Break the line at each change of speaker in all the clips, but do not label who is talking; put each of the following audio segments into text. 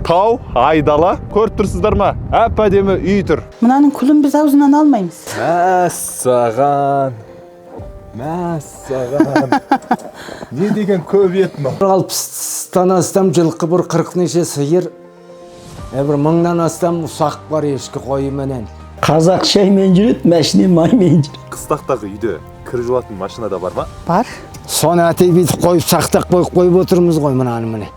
тау, айдала. Көріп тұрсыздар ма? Әп-әдемі үй тұр.
Мынаның күлін біз аузынан алмаймыз.
Мәссаған. Не деген көп ет мынау?
60-тан астам жылқы, бір 40 неше сиыр, бір 1000-нан астам ұсақ бар ешкі қойы менен.
Қазақ шаймен жүреді, мәшіне маймен жүреді.
Қыстақтағы үйде кір жуатын машина да бар ма?
Бар.
Соны әтей бүйтіп қойып, сақтақ қойып отырмыз ғой мынаны міне.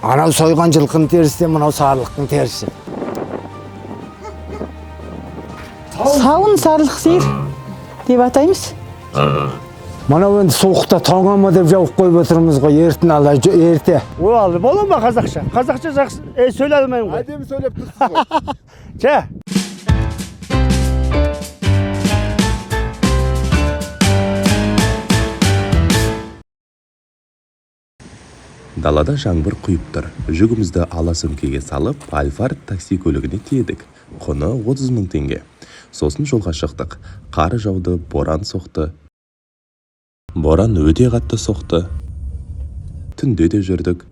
Анау сойған жылқының терісі, мынау сарылықтың терісі.
Сауын сарылық сиыр деп атаймыз.
Мынау енді суықта тоңама деп жауып қойып отырмыз ғой, ертін ала, ерте.
Ол бола ма қазақша? Қазақша жақсы сөйлей алмаймын ғой.
Әдемі сөйлеп тұрсыз ғой.
Че?
Далада жаңбыр құйып тұр. Жүгімізді ала сөмкеге салып, Альфард такси көлігіне тиедік. Құны 30 000 теңге. Сосын жолға шықтық. Қар жауды, боран соқты. Боран өте қатты соқты. Түнде де жүрдік.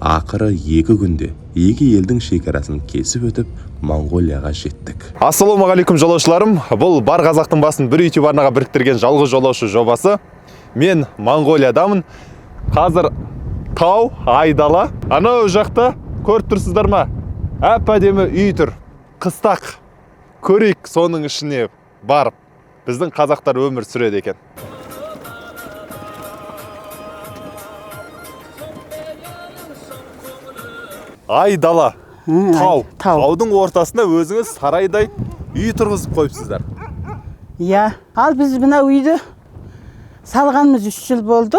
Ақыры 2 күнде екі елдің шекарасын кесіп өтіп, Монғолияға жеттік.
Ассалаумағалейкум жолаушыларым. Бұл бар қазақтың басын бір YouTube арнаға біріктірген жалғыз жолаушы жобасы. Мен Монғолиядамын. Қазір тау, айдала. Анау жақта көріп тұрсыздар ма? Әп-әдемі үй тұр. Қыстақ. Көрейік соның ішіне барып. Біздің қазақтар өмір сүреді екен. Айдала. Тау. Таудың ортасында өзіңіз сарайдай үй тұрғызып қойыпсыздар.
Иә. Ал біз мына үйді салғанымыз 3 жыл болды.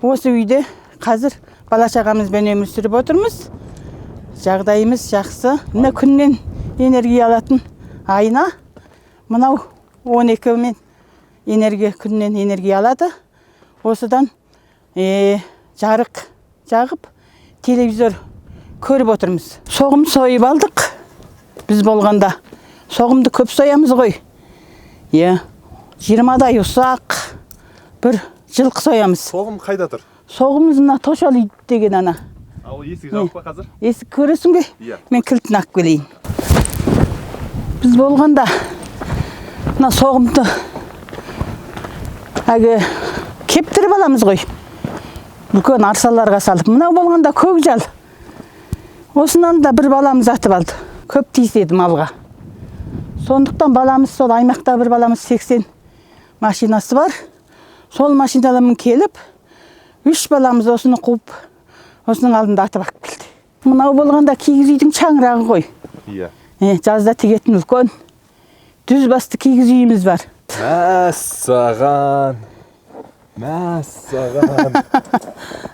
Осы үйде қазір бала-шағамызбен өмір сүріп отырмыз. Жағдайымыз жақсы. Мына күннен энергия алатын айына мынау 12 мен күннен энергия алады. Осыдан жарық жағып телевизор көріп отырмыз. Соғым сойып алдық. Біз болғанда соғымды көп соямыз ғой. 20-дай ұсақ бір жылқы соямыз.
Соғым қайда тұр?
Соғымызына тошал үй деген ана.
Ал есік жауып па қазір?
Есік көресің бе?
Иә.
Мен кілтін алып келейін. Біз болғанда мына соғымды кептіріп аламыз ғой. Үлкен арсаларға салып. Мынау болғанда көкжал. Осынан да бір баламыз атып алды. Көп тиіседі малға. Сондықтан баламыз, сол аймақта бір баламыз 80 машинасы бар. Сол машиналамын келіп, 3 баламыз осыны қуып, осының алдында атып алып келді. Мынау болғанда кигіз үйдің шаңырағы ғой.
Иә.
Жазда тігетін үлкен дүз басты кигіз үйіміз бар.
Мәссаған.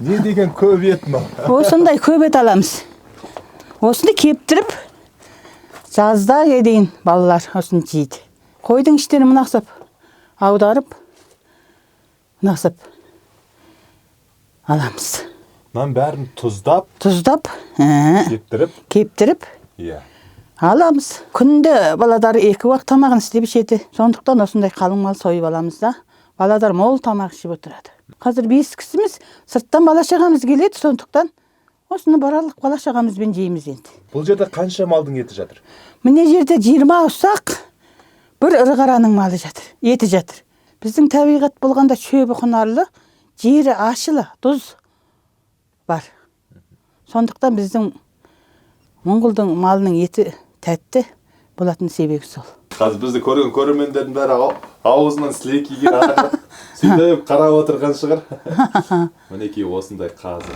Не деген көп ет мынау?
Осындай көп ет аламыз. Осыны кептіріп, жазда дейін балалар осыны жейді. Қойдың іштері мұнақсап, аударып, мұнақсап аламыз.
Мұның бәрін тұздап,
кептіріп аламыз. Күнде баладар 2 уақыт тамағын істеп ішеді. Сондықтан осындай қалың мал сойып аламыз да. Баладар мол тамақ ішіп отырады. Қазір 5 кісіміз, сырттан бала-шағамыз келеді, сондықтан осыны баралық бала-шағамызбен жейміз енді.
Бұл жерде қанша малдың еті жатыр?
Міне жерде 20 ұсақ, бір ірі қараның малы жатыр, еті жатыр. Біздің табиғат болғанда шөбі құнарлы, жері ашылы, тұз бар. Сондықтан біздің Монғолдың малының еті тәтті болатын себебі сол.
Қазір бізді көрген көрермендердің бәрі аузынан сілекейге ағып, сөйтіп қарап отырған шығар. Мінекей осындай қазы.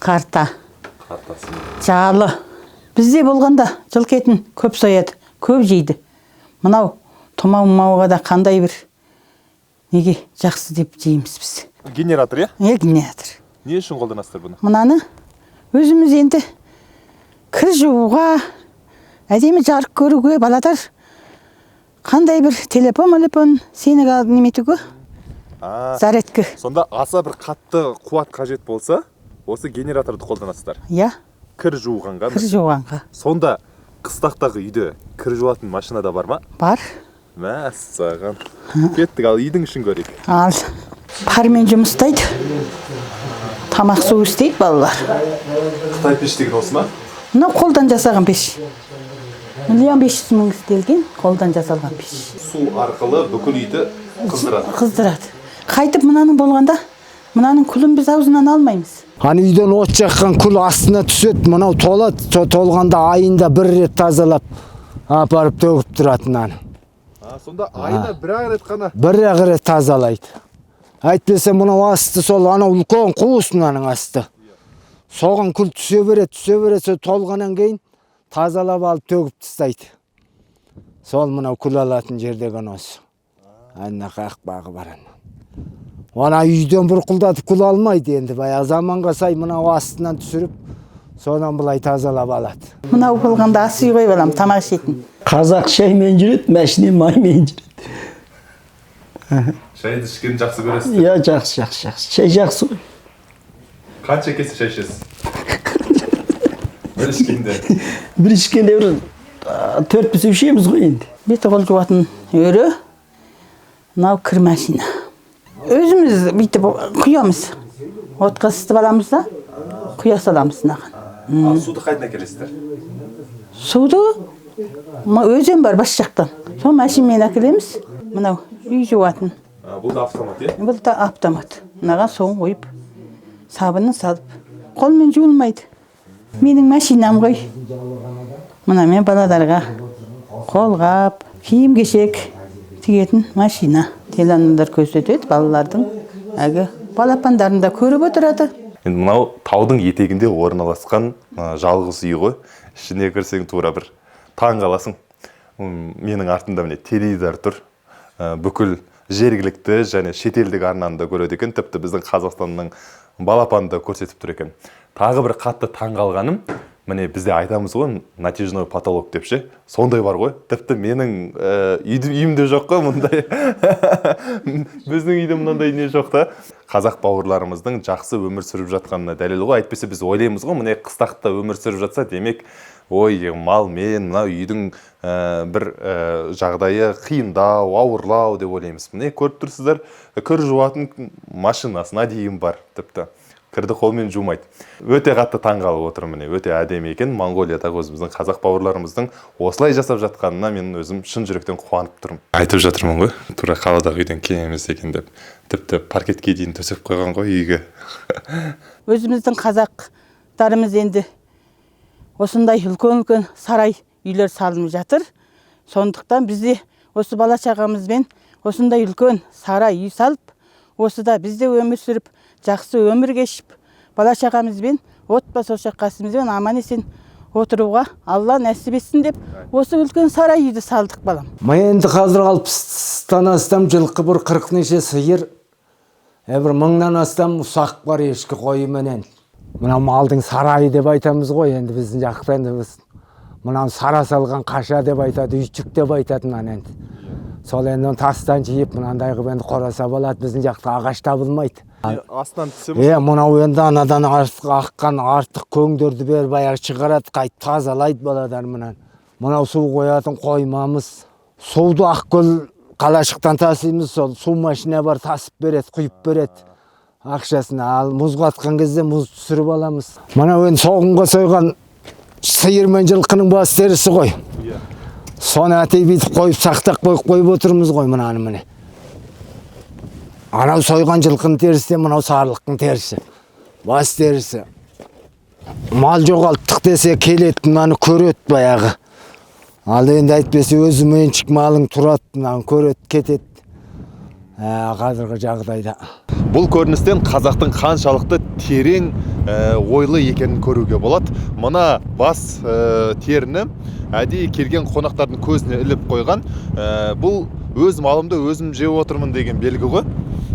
Қарта.
Қартасы.
Жалы. Бізде болғанда жылқы етін көп сояды, көп жейді. Мынау тұмау-мауға да қандай бір неге жақсы деп жейміз біз.
Генератор,
Генератор.
Не үшін қолданасыздар бұны?
Мынаны өзіміз енді кір жууға, әдемі жарық көруге, баладар қандай бір телефон сені неметуге, зарядка.
Сонда аса бір қатты қуат қажет болса, осы генераторды қолданасыздар.
Иә.
Кір жуғанға.
Кір жуғанға.
Сонда қыстақтағы үйде кір жуатын машина да бар ма?
Бар.
Мәссаған. Кеттік, ал үйдің ішін көрейік.
Ал пармен жұмыстайды. тамақ су істейді балалар.
Қытай пеш деген осы ма?
Мынау қолдан жасаған пеш. 1.500.000 істелген қолдан жасалған пеш.
Су арқылы бүкіл үйді қыздырады.
Қыздырады. Қайтып мынаның болғанда, мынаның күлін біз аузынан алмаймыз.
Аны үйден от жаққан күл астына түседі, мынау толады, толғанда айында бір рет тазалап апарып төгіп тұратын аны.
Сонда айына бір-ақ рет қана?
Бір-ақ рет тазалайды. Әйтпесе мынау асты сол анау үлкен қуыс мынаның асты. Соған күл түсе береді, толғаннан кейін тазалап алып төгіп тастайды. Сол мынау күл алатын жердегі осы. Ана қақпағы бар ана. Ona үйден бұрқылдатып күл алмайды енді. Баяғы заманға сай мынау астынан түсіріп, содан былай тазалап алады.
Мынау болғанда ас үй ғой балам, тамақ ішетін.
Қазақ шаймен жүреді, мәшіне маймен жүреді.
Шайды ішкенді жақсы көресіз?
Иә, жақсы. Шай жақсы ғой.
Қанша кесе шай ішесіз? Бір ішкенде?
Бір ішкенде бір 4-5 ішеміз ғой енді.
Беті қол жуатын өрі, мынау кір машина. Өзіміз бүйтіп құямыз. Отқа ысытып аламыз да, құя саламыз мынаған.
Ал суды қайдан әкелесіздер?
Суды өзен бар бас жақтан. Сол машинамен әкелеміз. Мынау үй жуатын.
Бұл да автомат, е?
Бұл да автомат. Мынаған соң қойып, сабынын салып. Қолмен жуылмайды. Менің машинам ғой. Мына мен балаларға қолғап, киім кешек тігетін машина. Телеарналар көрсетеді, балалардың әгі балапандарында көріп отырады.
Енді мынау таудың етегінде орналасқан жалғыз үй ғой. Ішіне кірсең тура бір таң қаласың. Менің артымда міне теледидар тұр. Бүкіл жергілікті және шетелдік арнаны да көреді екен. Тіпті біздің Қазақстанның балапанды да көрсетіп тұр екен. Тағы бір қатты таң қалғаным, міне бізде айтамыз ғой, натяжной потолок деп ше. Сондай бар ғой. Тіпті менің үйімде жоқ қой мұндай. Біздің үйде мұндай не жоқ та. Қазақ бауырларымыздың жақсы өмір сүріп жатқанына дәлел ғой. Әйтпесе біз ойлаймыз ғой, міне қыстақта өмір сүріп жатса, демек, ой, мал мен, мына үйдің бір жағдайы қиындау, ауырлау деп ойлаймыз. Міне көріп тұрсыздар, кір жуатын машинасына дейін бар, тіпті. Кірді қолмен жумайды. Өте қатты таңғалып отырмын, міне, өте әдемі екен. Монғолиядағы өзіміздің қазақ бауырларымыздың осылай жасап жатқанына мен өзім шын жүректен қуанып тұрмын. Айтып жатырмын ғой, тура қаладағы үйден кем емес екен деп. Тіпті паркетке дейін төсеп қойған ғой үйге.
Өзіміздің қазақтарымыз енді осындай үлкен сарай үйлер салынып жатыр. Сондықтан бізде осы бала шағамызбен осындай үлкен сарай үй салып, осыда бізде өмір сүріп, жақсы өмір кешіп, бала шағамызбен, отбасы ошаққасымызбен аман есен отыруға Алла нәсіп етсін деп, осы үлкен сарай үйді салдық балам.
Енді қазір 60-тан астам жылқы, бір 40 неше сиыр, бір 1000-нан астам ұсақ бар ешкі қойы менен. Мына малдың сарайы деп айтамыз ғой, енді біздің жақта енді біз мына сара салған қаша деп айтады, үйчік деп айтады мынаны енді. Сол енді тастан жиып мынандай қылып енді қораса болады, біздің жақта ағаш табылмайды.
Астан түсеміз?
Мынау енді анадан аққан артық көңдерді бер баяғы шығарады, қайт тазалайды баладар мынан. Мынау су қоятын қоймамыз. Суды Ақкөл қалашықтан тасимыз, сол су машина бар, тасып береді, құйып береді. Ақшасына ал мұз қатқан кезде мұз түсіріп аламыз. Мынау енді соғымға сойған сиыр мен жылқының бас терісі ғой. Соны әтей бүйтіп қойып сақтап қойып отырмыз ғой мынаны міне. Анау сойған жылқының терісі, мынау сарылықтың терісі. Бас терісі. Мал жоғалттық десе келеді, мынаны көреді баяғы. Ал енді әйтпесе өзі меншік малың тұрады, мынаны көреді, кетеді. Қазіргі жағдайда.
Бұл көріністен қазақтың қаншалықты терең ойлы екенін көруге болады. Мына бас теріні әдейі келген қонақтардың көзіне іліп қойған. Бұл өз малымды өзім жеп отырмын деген белгі ғой.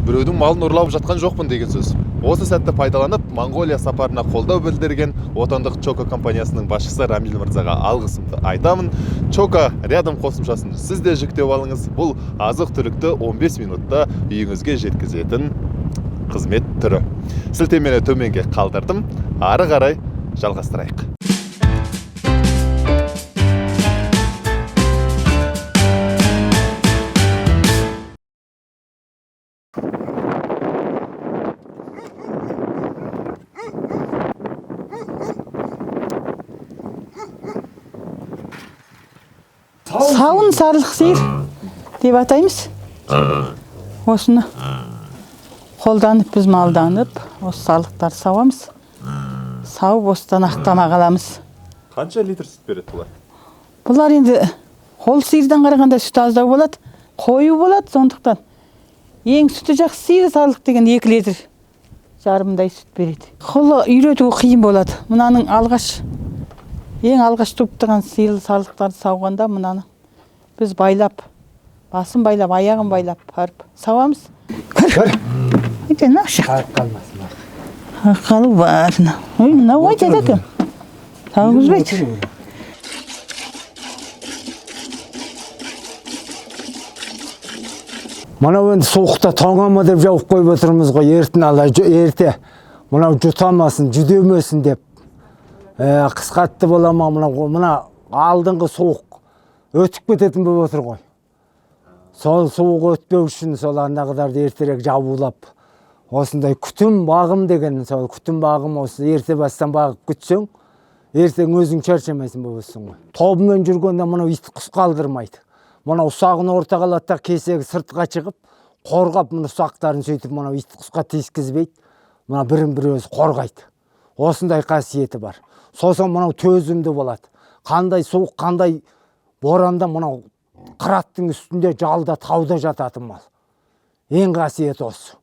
Біреудің малын ұрлап жатқан жоқпын деген сөз. Осы сәтті пайдаланып, Монғолия сапарына қолдау білдірген отандық Чока компаниясының басшысы Рамил мырзаға алғысымды айтамын. Чока рядом қосымшасын сіз де жүктеп алыңыз. Бұл азық-түлікті 15 минутта үйіңізге жеткізетін қызмет түрі. Сілтемені төменге қалдырдым. Ары қарай жалғастырайық.
Сауын сарлық сиыр деп атаймыз. Осыны қолданып біз малданып, осы сарлықтар сауамыз. Сауып осыдан ақтама қаламыз.
Қанша литр сүт береді бұлар?
Бұлар енді қол сиырдан қарағанда сүт аздау болады, қою болады, сондықтан ең сүті жақсы сиыр сарлық деген 2 литр жарымдай сүт береді. Қолы үйрету қиын болады. Мынаның ең алғаш туып-тұрған сиыр сарлықтарды сауғанда мынаны біз байлап, басын байлап, аяғын байлап, барып сауамыз. Көр. Айта нақшы. Қалу бар. Ой, мынау айтады кім? Тауғызбайды.
Мынау енді суықта тоңама деп жауып қойып отырмыз ғой, ерте. Мынау жұтамасын, жүдемесін деп. Қысқатты болама, мына алдыңғы суық өтіп кететін болып отыр ғой. Сол суық өтпеу үшін сол андағыларды ертерек жабулап, осындай күтім бағым деген, сол күтім бағым осы ерте бастан бағып күтсең, ертең өзің шаршамайсың боласың ғой. Тобымен жүргенде мынау ит құс қалдырмайды. Мына ұсағын орта қалатта кесегі сыртқа шығып, қорғап мұны ұсақтарын сөйтіп, мына ит құсқа тескізбейді. Мына бірін-бірі өзі қорғайды. Осындай қасиеті бар. Сосын мынау төзімді болады. Қандай суық, қандай боранда мынау қыраттың үстінде жалда тауда жататын мал. Ең қасиеті осы.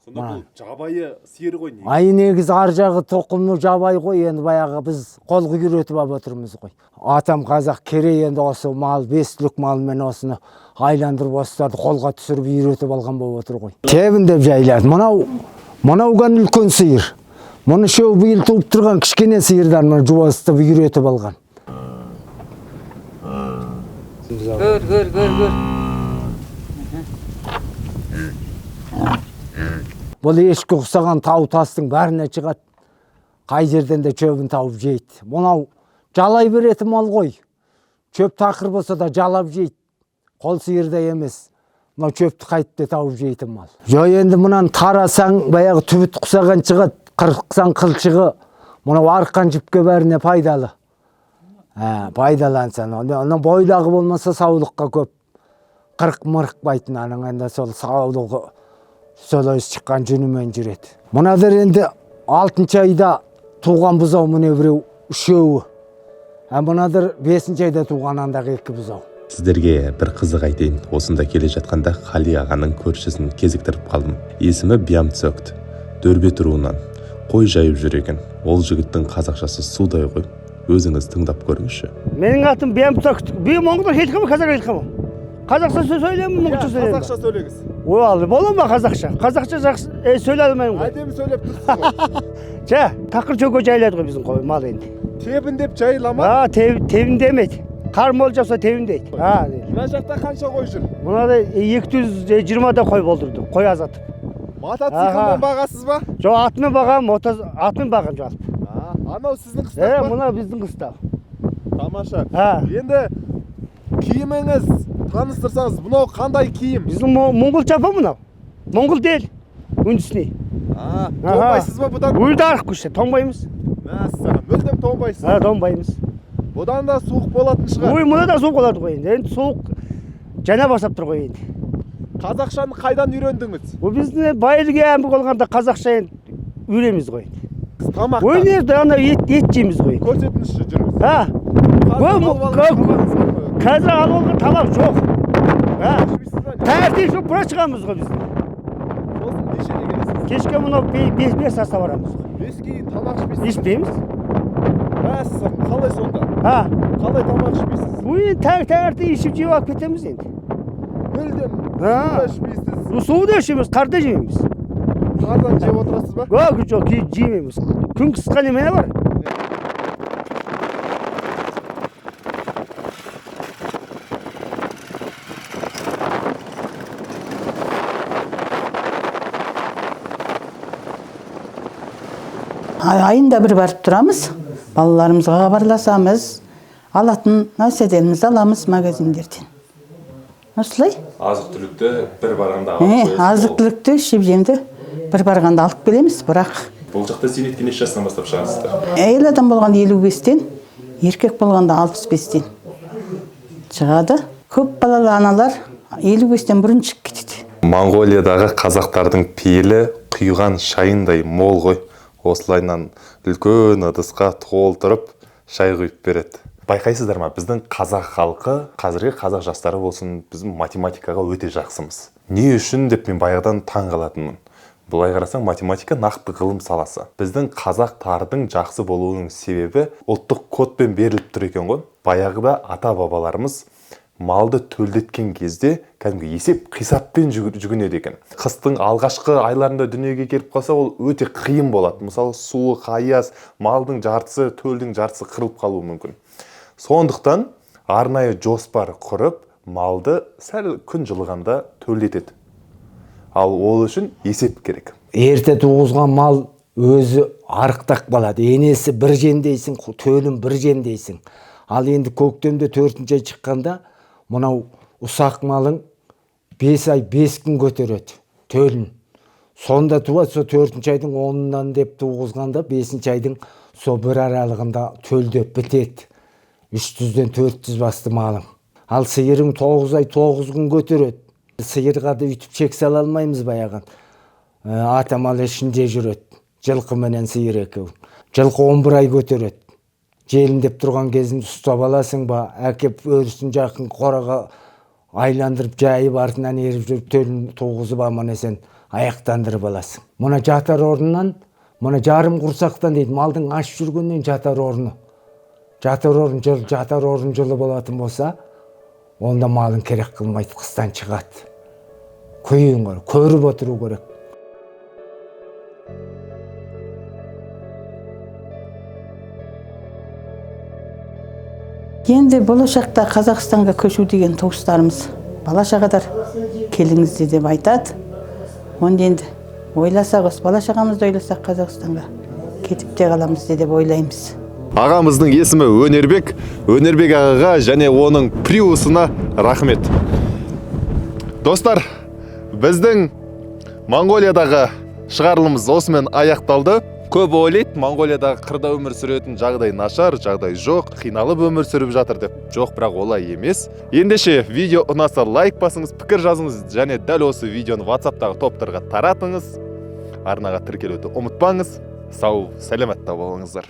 Сонда бұл жабайы сиыр ғой не?
Ай негіз ар жағы тоқымы жабай ғой, енді баяғы біз қолғы үйретіп алып отырмыз ғой. Атам қазақ керей енді осы мал, 5 түлік малмен осыны айландырып осыларды қолға түсіріп үйретіп алған болып отыр ғой. Тебін деп жайлады. Мынауған үлкен сиыр. Мұны шеу биыл туып тұрған кішкене сиырдар мұны жуасытып үйретіп алған.
Көр.
Бұл ешкі ұқсаған тау тастың бәріне шығады. Қай жерден де шөбін тауып жейді. Мұнау жалай беретін мал ғой. Шөп тақыр болса да жалап жейді. Қол сиырда емес. Мұнау шөпті қайтып тауып жейтін мал. Енді мұнан тарасаң, баяғы түбіт құсаған шығады. Қырықсан қылшығы. Мұнау арқан жіпке бәріне пайдалы. Пайдалансан. Оны бойлағы болмаса саулыққа көп. Қырық-мырық байтын аныңында сол саулығы. Солай шыққан жүнімен жүреді. Мұнадыр енді 6 айда туған бұзау мұне біреу 3-еуі. Мұнадыр 5 айда туған андағы 2 бұзау.
Сіздерге бір қызық айтайын. Осында келе жатқанда Қали ағаның көршісін кезіктіріп қалдым. Есімі Биямцөкт. Дөрбет руынан. Қой жайып жүр екен. Ол жігіттің қазақшасы судай ғой. Өзіңіз тыңдап көріңізші.
Менің атым Биямцөкт. Моңғолда айтқанмын, қазақ айтқанмын. Қазақша сөйлеймін, моңғолша сөйлеймін.
Қазақша сөйлеңіз.
Ой, бола ма қазақша? Қазақша жақсы сөйлей алмаймын ғой.
Әдемі сөйлеп тұрсыз ғой.
Тақыр жөге жайлады ғой біздің қой мал енді.
Тебін деп жайыла ма?
Тебін демейді. Қар мол жапса тебін дейді.
Мына жақта қанша қой жүр?
Мынада 220-да қой болдырды, қой азатып.
Мотоциклмен бағасыз ба?
Жоқ, атымен бағам, атымен бағам жалпы.
Анау сіздің қыстақ па?
Мына біздің қыстақ.
Тамаша. Енді киіміңіз таныстырсаңыз, мынау қандай киім?
Біздің моңғол жапа мынау. Моңғол дел. Үндісіне.
Тоңбайсыз ба бұдан?
Өлді арық күшті, тоңбаймыз.
Мәссаған, мүлдем тоңбайсыз.
Тоңбаймыз.
Бұдан да суық болатын шығар.
Ой, мұна да суық болады ғой енді. Енді суық жаңа басап тұр ғой енді.
Қазақшаны қайдан үйрендіңіз?
Біздің байлығы әмір болғанда қазақша үйреміз ғой.
Тамақта.
Ой, ана ет жейміз ғой.
Көрсетіңізші жүріңіз.
Қазір алып алған тамақ жоқ. Таңертең бұра шығамыз ғой біз.
Сосын нешеге келесіз?
Кешке мынау 5 сағатта барамыз.
5-ке дейін тамақ ішпейсіз?
Ішпейміз.
Мәссаған, қалай сонда? Қалай тамақ ішпейсіз?
Ой, таңертең ішіп жеп алып кетеміз енді.
Мүлдем суды ішпейсіз?
Суды ішеміз, қарды жемейміз.
Қардан жеп отырасыз ба?
Жоқ, жемейміз. Күн қысқа немене бар?
Айында бір барып тұрамыз. Балаларымызға хабарласамыз. Алатын нәрселерімізді аламыз магазиндерден. Осылай?
Азық-түлікті бір барғанда алып қоясыз.
Азық-түлікті, жем-жемді бір барғанда алып келеміз, бірақ
бұл жақта зейнетке неше жастан бастап шығасыздар?
Әйел адам болғанда 55-тен, еркек болғанда 65-тен. шығады. Көп балалы аналар 55-тен бұрын шығып кетеді.
Монғолиядағы қазақтардың пейілі құйған шайындай мол ғой. Осылайынан үлкен ыдысқа толтырып шай құйып береді. Байқайсыздар ма, біздің қазақ халқы, қазіргі қазақ жастары болсын, біздің математикаға өте жақсымыз. Не үшін деп мен баяғыдан таң қалатынмын. Бұлай қарасаң, математика нақты ғылым саласы. Біздің қазақтардың жақсы болуының себебі ұлттық кодпен беріліп тұр екен ғой. Баяғыда ата-бабаларымыз малды төлдеткен кезде кәдімгі есеп қисаппен жүгінеді екен. Қыстың алғашқы айларында дүниеге келіп қалса, ол өте қиын болады. Мысалы, суық, аяз, малдың жартысы, төлдің жартысы қырылып қалуы мүмкін. Сондықтан арнайы жоспар құрып, малды сәл күн жылығанда төлдетеді. Ал ол үшін есеп керек.
Ерте туғызған мал өзі арықтақ болады. Енесі бір жендейсің, төлін бір жендейсің. Ал енді көктемде 4-ай шыққанда, мынау ұсақ малың 5 ай 5 күн көтереді төлін. Сонда туады, со 4-айдың 10-нан деп туғызғанда 5 айдың со бір аралығында төлдеп бітеді. 300-ден 400 басты малың. Ал сиырың 9 ай 9 күн көтереді. Сиырға да үйтіп чек сала алмаймыз баяған. Ата мал ішінде жүреді. Жылқы менен сиыр екеуі. Жылқы 11 ай көтереді. Желіндеп тұрған кезінде ұстап аласың ба, әкеп өрісін жақын қораға айландырып жайып артынан еріп жүріп төлін туғызып аман-есен аяқтандырып аласың. Мұна жатар орнынан, мұна жарым құрсақтан дейді, малдың аш жүргеннен жатар орны. Жатар орын жылы болатын болса, онда малын керек қылмайды, қыстан шығады. Көйін қор, көріп отыру керек.
Енді болашақта Қазақстанға көшу деген туыстарымыз бала-шағадар келіңіздер деп айтады. Онда енді ойласақ, осы бала-шағамызды ойласақ, Қазақстанға кетіп те қаламыз деп ойлаймыз.
Ағамыздың есімі Өнербек. Өнербек ағаға және оның приусына рахмет. Достар, біздің Монғолиядағы шығарылымыз осымен аяқталды. Көп ойлайды, Монғолиядағы қырда өмір сүретін жағдай нашар, жағдай жоқ, қиналып өмір сүріп жатыр деп. Жоқ, бірақ олай емес. Ендеше видео ұнаса лайк басыңыз, пікір жазыңыз және дәл осы видеоны WhatsApp-тағы топтарға таратыңыз. Арнаға тіркелуді ұмытпаңыз. Сау, сәлеметте болыңыздар.